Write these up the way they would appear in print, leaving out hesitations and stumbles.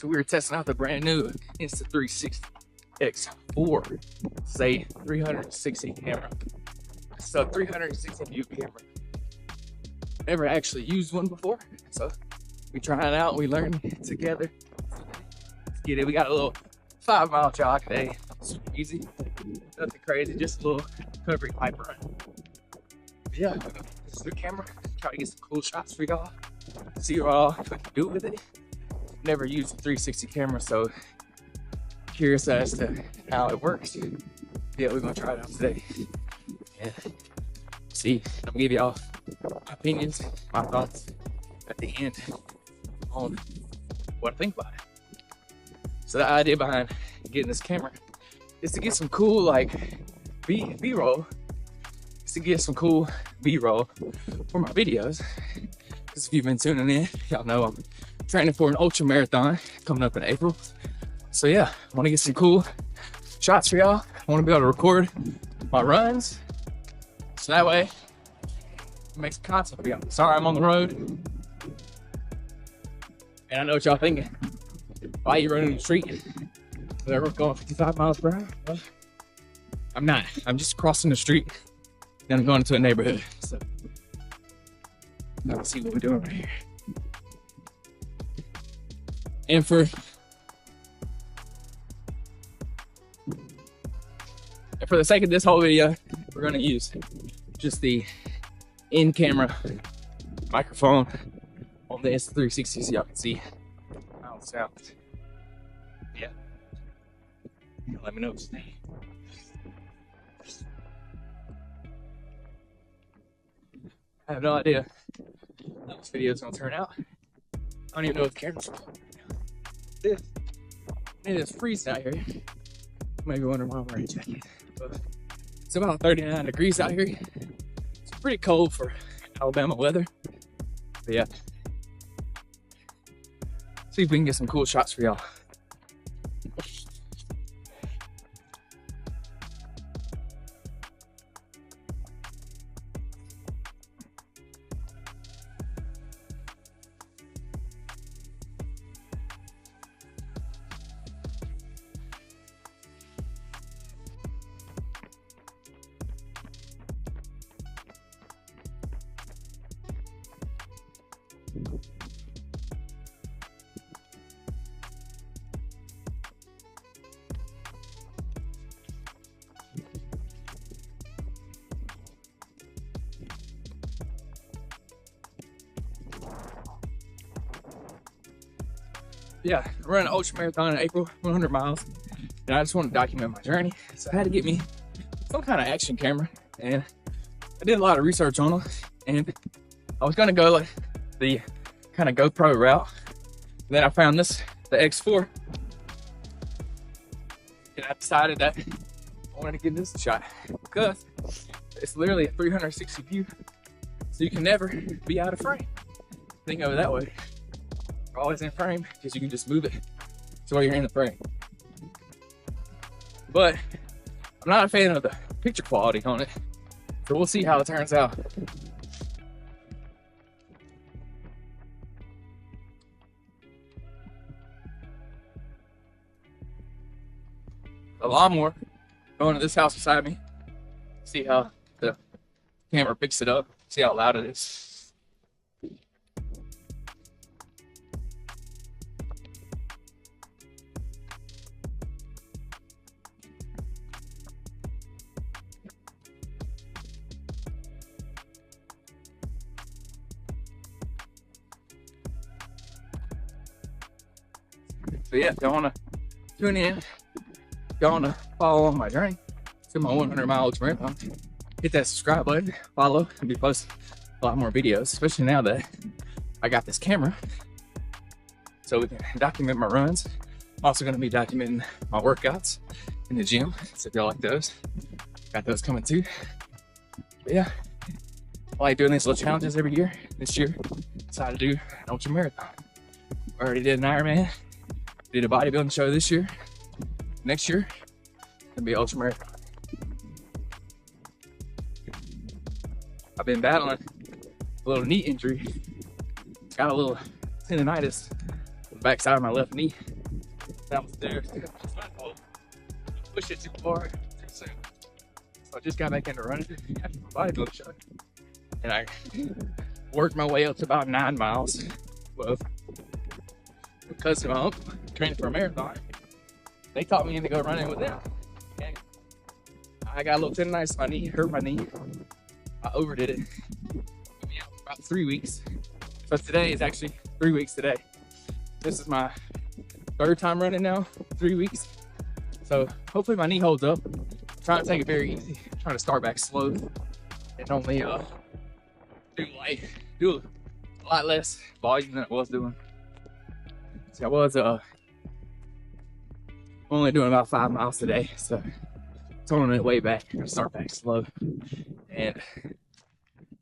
So we were testing out the brand new Insta360 X4. It's a 360 camera. So 360 view camera. Never actually used one before, so we tried it out. We learned together. Let's get it. We got a little 5-mile jog today. Super easy, nothing crazy, just a little recovery pipe run. But yeah, this is the camera. Try to get some cool shots for y'all. See what all we can do with it. Never used a 360 camera, so curious as to how it works. Yeah, we're gonna try it out today. Yeah. See, I'm gonna give y'all my opinions, my thoughts at the end on what I think about it. So the idea behind getting this camera is to get some cool B-roll. Is to get some cool B-roll for my videos. Because if you've been tuning in, y'all know I'm training for an ultra marathon coming up in April. So yeah, I want to get some cool shots for y'all. I want to be able to record my runs, so that way make some content for y'all. Sorry, I'm on the road, and I know what y'all thinking. Why are you running the street? They're going 55 miles per hour. Well, I'm not. I'm just crossing the street and I'm going into a neighborhood. So let's see what we're doing right here. And for the sake of this whole video, we're gonna use just the in-camera microphone on the Insta360 so y'all can see how it sounds. Yeah. Let me know what's name. I have no idea how this video is gonna turn out. I don't even know what the camera's recording right now. It is freezing out here. You may be wondering why I'm wearing a jacket. But it's about 39 degrees out here. It's pretty cold for Alabama weather. But yeah. See if we can get some cool shots for y'all. Yeah, I'm running an ultra marathon in April, 100 miles, and I just want to document my journey. So I had to get me some kind of action camera, and I did a lot of research on them, and I was gonna go like the kind of GoPro route. Then I found this, the X4, and I decided that I wanted to give this a shot because it's literally a 360 view, so you can never be out of frame. Think of it that way. You're always in frame because you can just move it to where you're in the frame. But I'm not a fan of the picture quality on it, so we'll see how it turns out. A lawnmower going to this house beside me. See how the camera picks it up. See how loud it is. So yeah, if y'all wanna tune in, if y'all wanna follow on my journey to my 100-mile ultra marathon, hit that subscribe button, follow, and be posting a lot more videos, especially now that I got this camera, so we can document my runs. I'm also gonna be documenting my workouts in the gym, so if y'all like those, got those coming too. But yeah, I like doing these little challenges every year. This year, decided to do an ultra marathon. Already did an Ironman. Did a bodybuilding show this year. Next year, it'll be ultra marathon. I've been battling a little knee injury. Got a little tendonitis on the backside of my left knee. downstairs. Push it too far too soon. So I just got back into running after my bodybuilding show. And I worked my way up to about 9 miles. Well, because I'm training for a marathon, they taught me to go running with them. And I got a little tendonitis in my knee, hurt my knee. I overdid it. Put me out for about 3 weeks. So today is actually 3 weeks today. This is my 3rd time running now, 3 weeks. So hopefully my knee holds up. I'm trying to take it very easy. I'm trying to start back slow and only do a lot less volume than I was doing. See, I was only doing about 5 miles today, so toning it way back. I'm gonna start back slow, and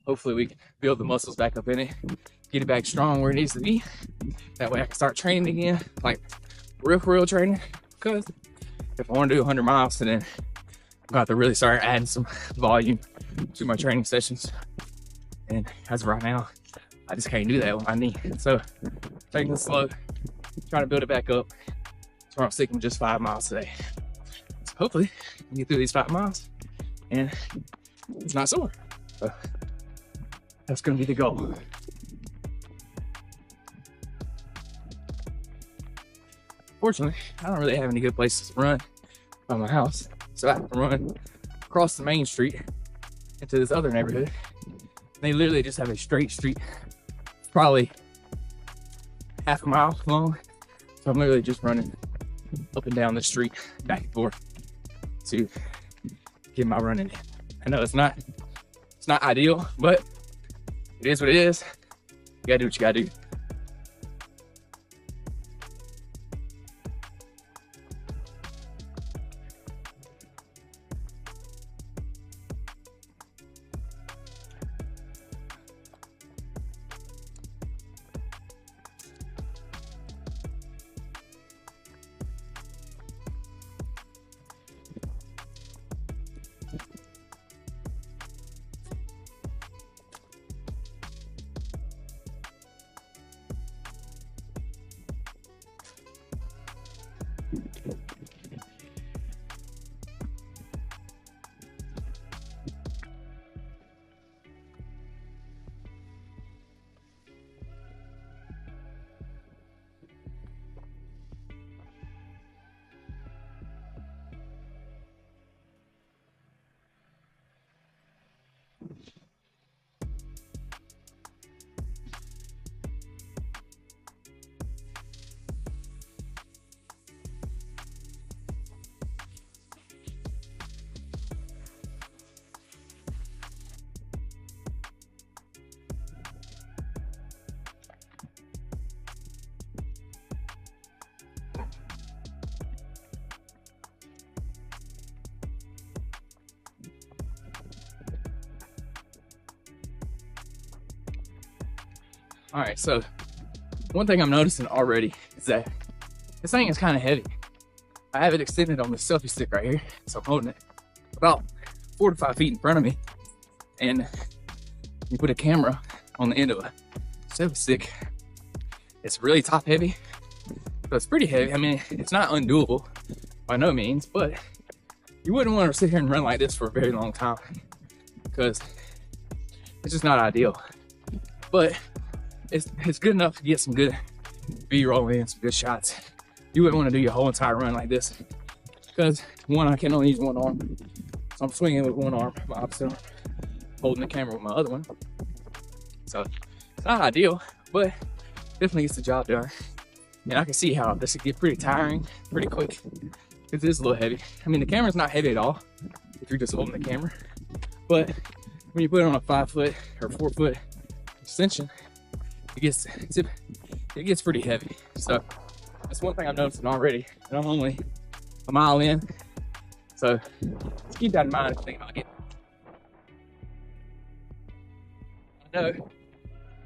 hopefully we can build the muscles back up in it, get it back strong where it needs to be. That way I can start training again, like real training. Because if I want to do 100 miles, then I'm gonna have to really start adding some volume to my training sessions. And as of right now, I just can't do that with my knee. So taking it slow, trying to build it back up. So I'm sticking with just 5 miles today. So hopefully I can get through these 5 miles and it's not sore. So that's gonna be the goal. Fortunately, I don't really have any good places to run by my house. So I have to run across the main street into this other neighborhood. They literally just have a straight street, probably half a mile long. So I'm literally just running up and down the street, back and forth to get my running in. I know it's not ideal, but it is what it is. You gotta do what you gotta do. All right, so one thing I'm noticing already is that this thing is kind of heavy. I have it extended on the selfie stick right here, so I'm holding it about 4 to 5 feet in front of me. And you put a camera on the end of a selfie stick, it's really top heavy. So it's pretty heavy. I mean, it's not undoable by no means, but you wouldn't want to sit here and run like this for a very long time because it's just not ideal. But it's good enough to get some good B-roll in, some good shots. You wouldn't want to do your whole entire run like this because one, I can only use one arm. So I'm swinging with one arm, my opposite arm, holding the camera with my other one. So it's not ideal, but definitely gets the job done. And I can see how this could get pretty tiring pretty quick. It is a little heavy. I mean, the camera's not heavy at all if you're just holding the camera. But when you put it on a 5-foot or 4-foot extension, it gets pretty heavy. So that's one thing I'm noticing already. And I'm only a mile in. So just keep that in mind if you think about getting. I know,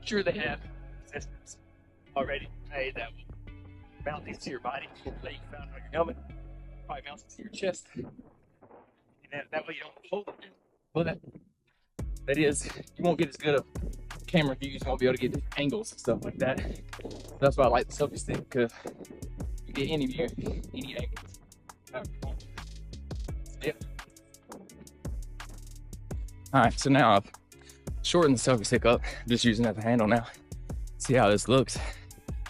sure they have systems already made that will mount these to your body, that you found on your helmet, probably mounts it to your chest, and that way you don't hold it. But that is, you won't get as good of camera views, you won't be able to get the angles and stuff like that. That's why I like the selfie stick, because you get any view, any angle. Yeah. All right, so now I've shortened the selfie stick up. I'm just using that as a handle now. See how this looks.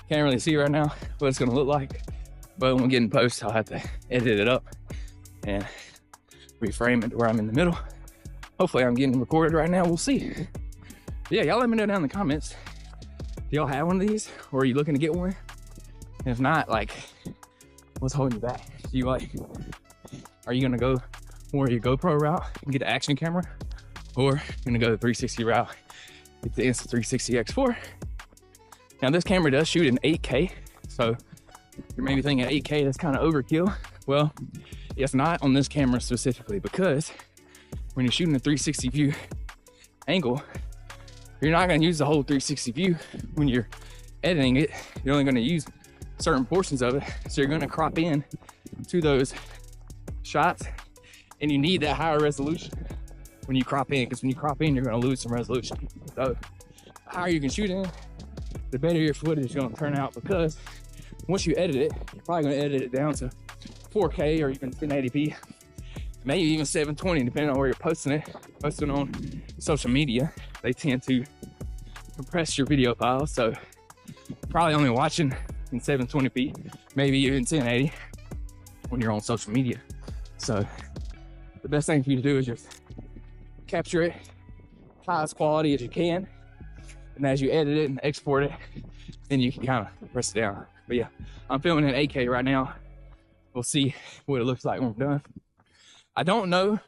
Can't really see right now what it's gonna look like, but when we get in post, I'll have to edit it up and reframe it to where I'm in the middle. Hopefully I'm getting recorded right now, we'll see. Yeah, y'all let me know down in the comments. Do y'all have one of these, or are you looking to get one? And if not, like, what's holding you back? Do you like, are you gonna go more your GoPro route and get an action camera? Or you're gonna go the 360 route, get the Insta360 X4. Now this camera does shoot in 8K, so you're maybe thinking 8K, that's kind of overkill. Well, it's not on this camera specifically, because when you're shooting a 360 view angle, you're not gonna use the whole 360 view. When you're editing it, you're only gonna use certain portions of it. So you're gonna crop in to those shots, and you need that higher resolution when you crop in, because when you crop in, you're gonna lose some resolution. So the higher you can shoot in, the better your footage is gonna turn out, because once you edit it, you're probably gonna edit it down to 4K or even 1080p, maybe even 720, depending on where you're posting it. Posting on social media, they tend to compress your video files, so probably only watching in 720p, maybe even 1080 when you're on social media. So the best thing for you to do is just capture it highest quality as you can, and as you edit it and export it, then you can kind of press it down. But yeah, I'm filming in 8K right now. We'll see what it looks like when we're done. I don't know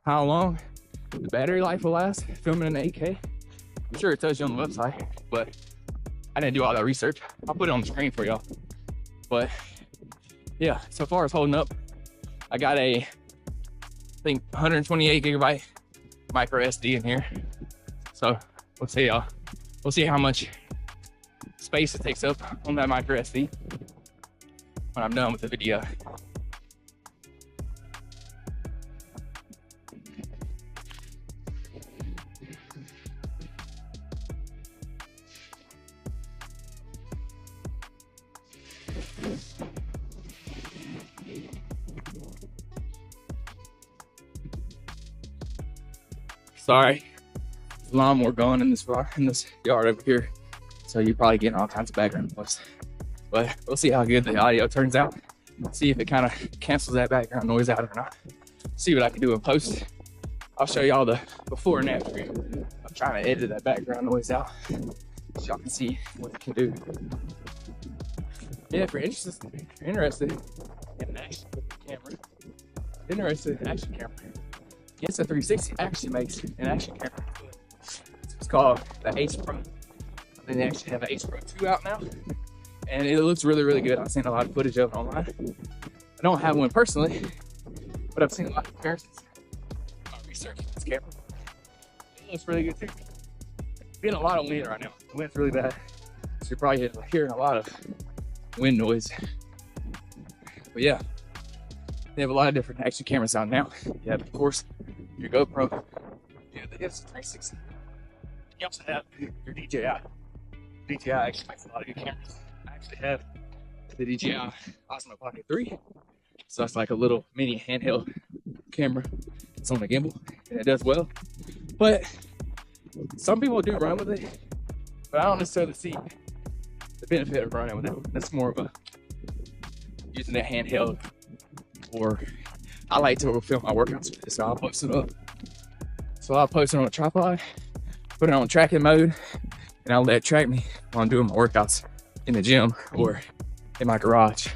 how long the battery life will last filming in 8K. I'm sure it tells you on the website, but I didn't do all that research. I'll put it on the screen for y'all. But yeah, so far it's holding up. I got a, I think 128 gigabyte micro SD in here. So we'll see y'all. We'll see how much space it takes up on that micro SD when I'm done with the video. Sorry, lawnmower going in this yard over here, so you're probably getting all kinds of background noise. But we'll see how good the audio turns out. See if it kind of cancels that background noise out or not. See what I can do in post. I'll show y'all the before and after. I'm trying to edit that background noise out so y'all can see what it can do. Yeah, if you're interested in action with the camera, interested in action camera, Insta360 actually makes an action camera. It's called the Ace Pro. And they actually have an Ace Pro 2 out now, and it looks really, really good. I've seen a lot of footage of it online. I don't have one personally, but I've seen a lot of comparisons. I'm researching this camera. It looks really good too. Being a lot of wind right now. The wind's really bad, so you're probably hearing a lot of wind noise. But yeah, they have a lot of different action cameras out now. You have, of course, your GoPro. You have the Insta360. You also have your DJI. DJI actually makes a lot of good cameras. I actually have the DJI Osmo Pocket 3. So that's like a little mini handheld camera. It's on a gimbal, and it does well. But some people do run with it, but I don't necessarily see the benefit of running with it. That's more of a using that handheld, or I like to film my workouts with it, so I'll post it up. So I'll post it on a tripod, put it on tracking mode, and I'll let it track me while I'm doing my workouts in the gym or in my garage.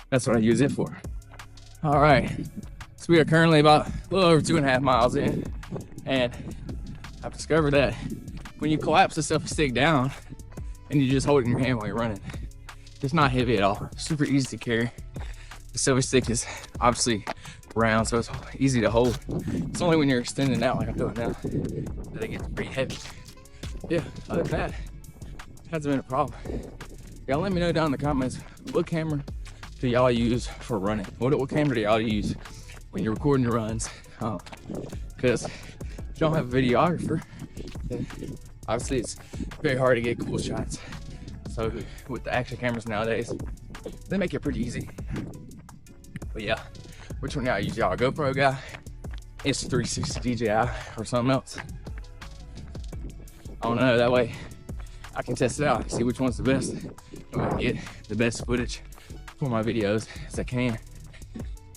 That's what I use it for. All right, so we are currently about a little over 2.5 miles in, and I've discovered that when you collapse the selfie stick down and you just hold it in your hand while you're running, it's not heavy at all. Super easy to carry. The selfie stick is obviously round, so it's easy to hold. It's only when you're extending it out like I'm doing now that it gets pretty heavy. Yeah, other than that, it hasn't been a problem. Y'all let me know down in the comments, what camera do y'all use for running? What camera do y'all use when you're recording your runs? Because if you don't have a videographer, then obviously it's very hard to get cool shots. So with the action cameras nowadays, They make it pretty easy. But yeah, which one y'all use? Y'all a GoPro guy, Insta360 DJI, or something else? I don't know. That way I can test it out and see which one's the best. And I can get the best footage for my videos as I can.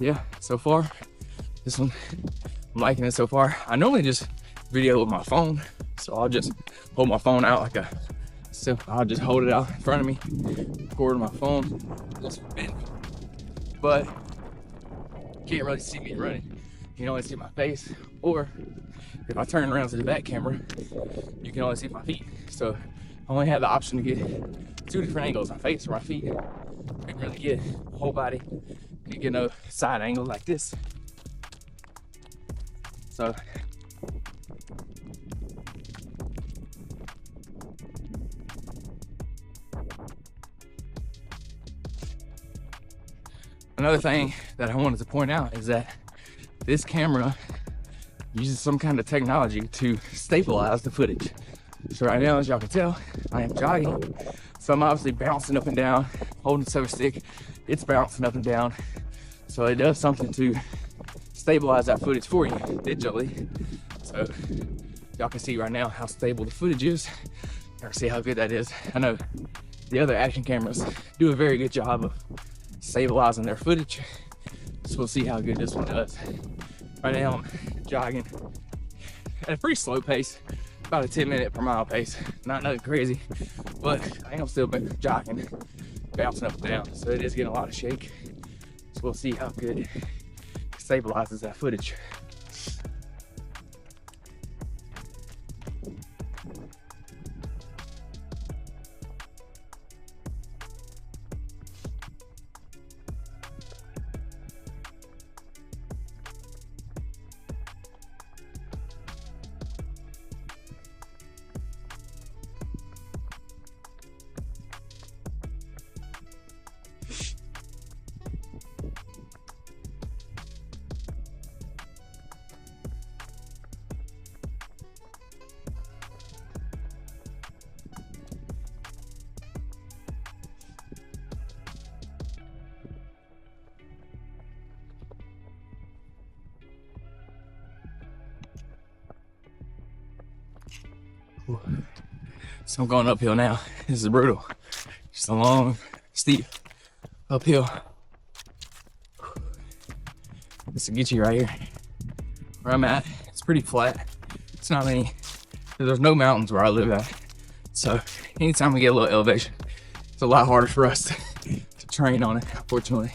Yeah, so far, this one, I'm liking it so far. I normally just video with my phone, so I'll just hold my phone out like a, so I'll just hold it out in front of me, record my phone, but you can't really see me running. You can only see my face, or if I turn around to the back camera, you can only see my feet. So I only have the option to get 2 different angles, my face or my feet. I can really get the whole body. You get no side angle like this. So another thing that I wanted to point out is that this camera uses some kind of technology to stabilize the footage. So right now, as y'all can tell, I am jogging. So I'm obviously bouncing up and down, holding the center stick. It's bouncing up and down. So it does something to stabilize that footage for you digitally. So y'all can see right now how stable the footage is. Y'all can see how good that is. I know the other action cameras do a very good job of stabilizing their footage. So we'll see how good this one does. Right now I'm jogging at a pretty slow pace, about a 10-minute per mile pace. Not nothing crazy, but I am still jogging, bouncing up and down. So it is getting a lot of shake. So we'll see how good it stabilizes that footage. So I'm going uphill now. This is brutal. Just a long, steep uphill. This will get you right here. Where I'm at, it's pretty flat. It's not any, there's no mountains where I live at. So anytime we get a little elevation, it's a lot harder for us to train on it, unfortunately.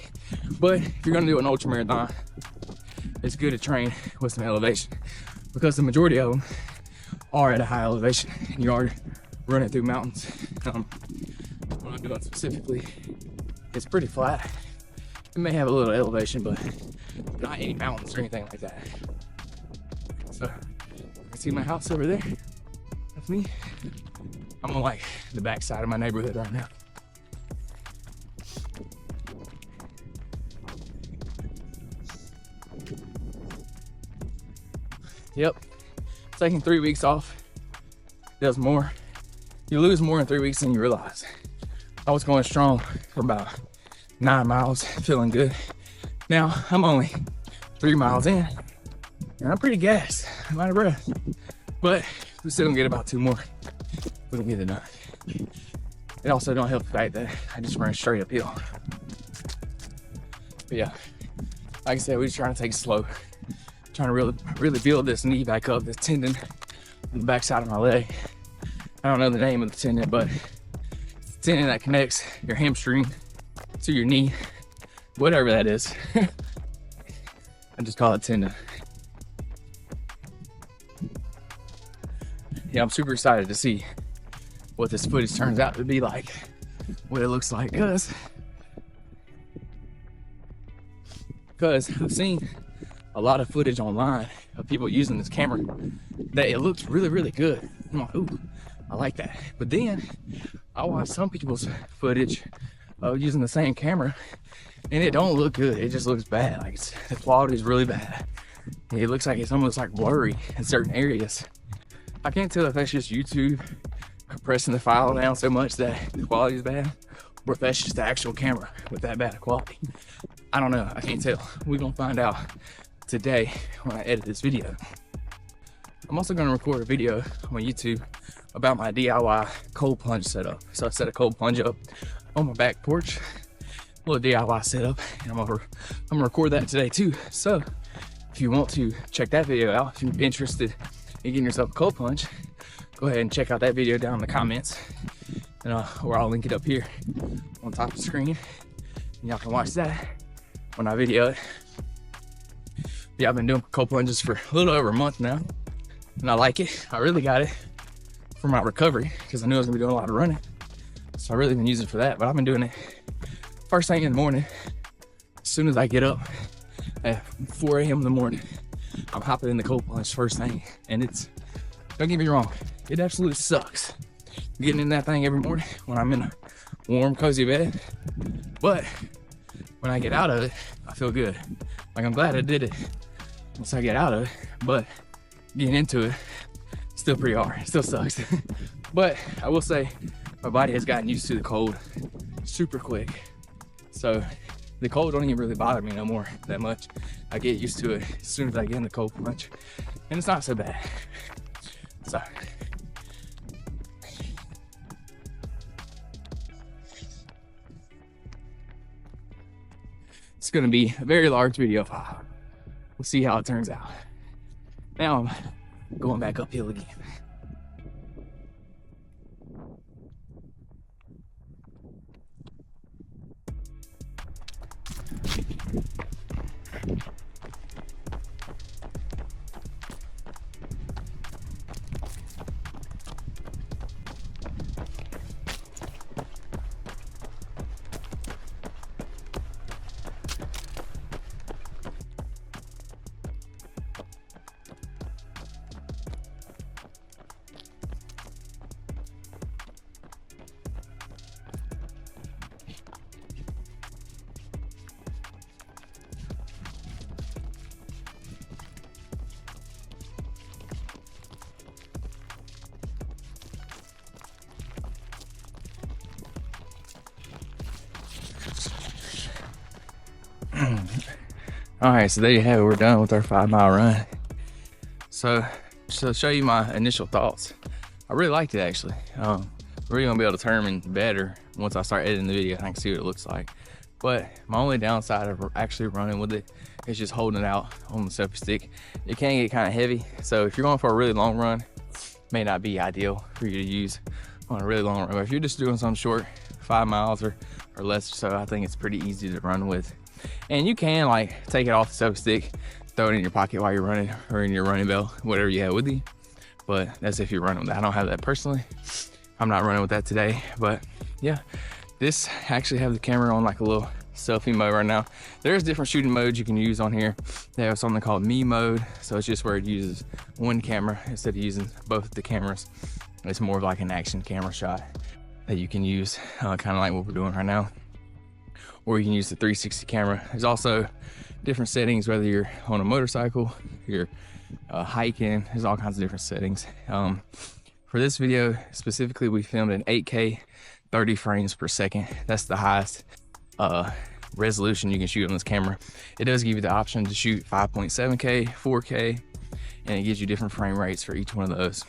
But if you're gonna do an ultra marathon, it's good to train with some elevation, because the majority of them are at a high elevation and you are running through mountains. What I'm doing specifically, it's pretty flat. It may have a little elevation, but not any mountains or anything like that. So you can see my house over there. That's me. I'm on like the back side of my neighborhood right now. Yep, taking 3 weeks off does more. You lose more in 3 weeks than you realize. I was going strong for about 9 miles, feeling good. Now I'm only 3 miles in, and I'm pretty gassed. I'm out of breath. But we still gonna get about 2 more. We can get it done. It also don't help the fact that I just ran straight uphill. But yeah, like I said, we're just trying to take it slow. Trying to really build this knee back up, this tendon on the back side of my leg. I don't know the name of the tendon, but it's the tendon that connects your hamstring to your knee, whatever that is. I just call it tendon. Yeah, I'm super excited to see what this footage turns out to be like, what it looks like, because I've seen a lot of footage online of people using this camera that it looks really good. I'm like, ooh, I like that. But then I watch some people's footage of using the same camera and it don't look good. It just looks bad. Like the quality is really bad. It looks like it's almost like blurry in certain areas. I can't tell if that's just YouTube compressing the file down so much that the quality is bad, or if that's just the actual camera with that bad quality. I don't know, I can't tell. We're gonna find out today when I edit this video. I'm also gonna record a video on YouTube about my DIY cold plunge setup. So I set a cold plunge up on my back porch, a little DIY setup, and I'm gonna record that today too. So if you want to check that video out, if you're interested in getting yourself a cold plunge, go ahead and check out that video down in the comments, and or I'll link it up here on top of the screen, and y'all can watch that when I video it. Yeah, I've been doing cold plunges for a little over a month now, and I like it. I really got it for my recovery because I knew I was gonna be doing a lot of running, so I really been using it for that. But I've been doing it first thing in the morning. As soon as I get up at 4 a.m. in the morning, I'm hopping in the cold plunge first thing, and it's, don't get me wrong, it absolutely sucks getting in that thing every morning when I'm in a warm, cozy bed. But when I get out of it, I feel good. Like, I'm glad I did it once I get out of it, but getting into it, still pretty hard. It still sucks. But I will say, my body has gotten used to the cold super quick. So the cold don't even really bother me no more that much. I get used to it as soon as I get in the cold plunge, and it's not so bad. So it's gonna be a very large video file. We'll see how it turns out. Now I'm going back uphill again. All right, so there you have it. We're done with our 5-mile run. So to show you my initial thoughts, I really liked it actually. We're really gonna be able to determine better once I start editing the video. I can see what it looks like. But my only downside of actually running with it is just holding it out on the selfie stick. It can get kind of heavy. So if you're going for a really long run, it may not be ideal for you to use on a really long run. But if you're just doing something short, 5 miles or less, so I think it's pretty easy to run with. And you can like take it off the selfie stick, throw it in your pocket while you're running, or in your running belt, whatever you have with you. But that's if you're running with that. I don't have that personally. I'm not running with that today. But yeah, this actually have the camera on like a little selfie mode right now. There's different shooting modes you can use on here. They have something called me mode, so it's just where it uses one camera instead of using both the cameras. It's more of like an action camera shot that you can use, kind of like what we're doing right now. Or you can use the 360 camera. There's also different settings, whether you're on a motorcycle, you're hiking, there's all kinds of different settings. For this video specifically, we filmed in 8K, 30 frames per second. That's the highest resolution you can shoot on this camera. It does give you the option to shoot 5.7K, 4K, and it gives you different frame rates for each one of those.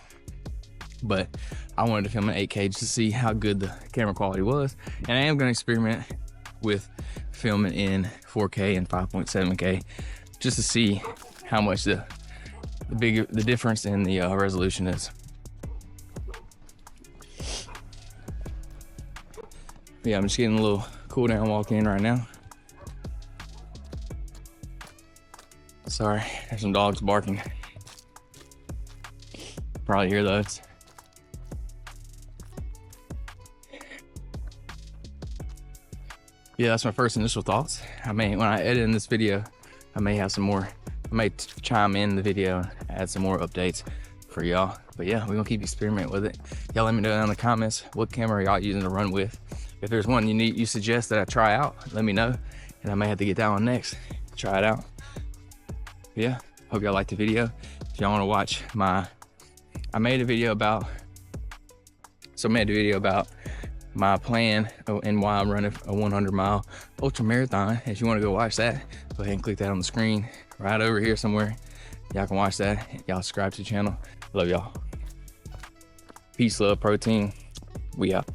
But I wanted to film in 8K just to see how good the camera quality was. And I am gonna experiment with filming in 4K and 5.7K just to see how much the difference in the resolution is. Yeah, I'm just getting a little cool down walk in right now. Sorry, there's some dogs barking. Probably hear those. Yeah, that's my first initial thoughts. When I edit in this video, I may have some more, I may chime in the video and add some more updates for y'all. But yeah, we're gonna keep experimenting with it. Y'all let me know down in the comments what camera y'all using to run with. If there's one you suggest that I try out, let me know, and I may have to get that one next, try it out. But yeah, hope y'all liked the video. If y'all wanna watch I made a video about my plan and why I'm running a 100-mile ultra marathon. If you want to go watch that, go ahead and click that on the screen right over here somewhere. Y'all can watch that. Y'all subscribe to the channel. Love y'all. Peace, love, protein. We out.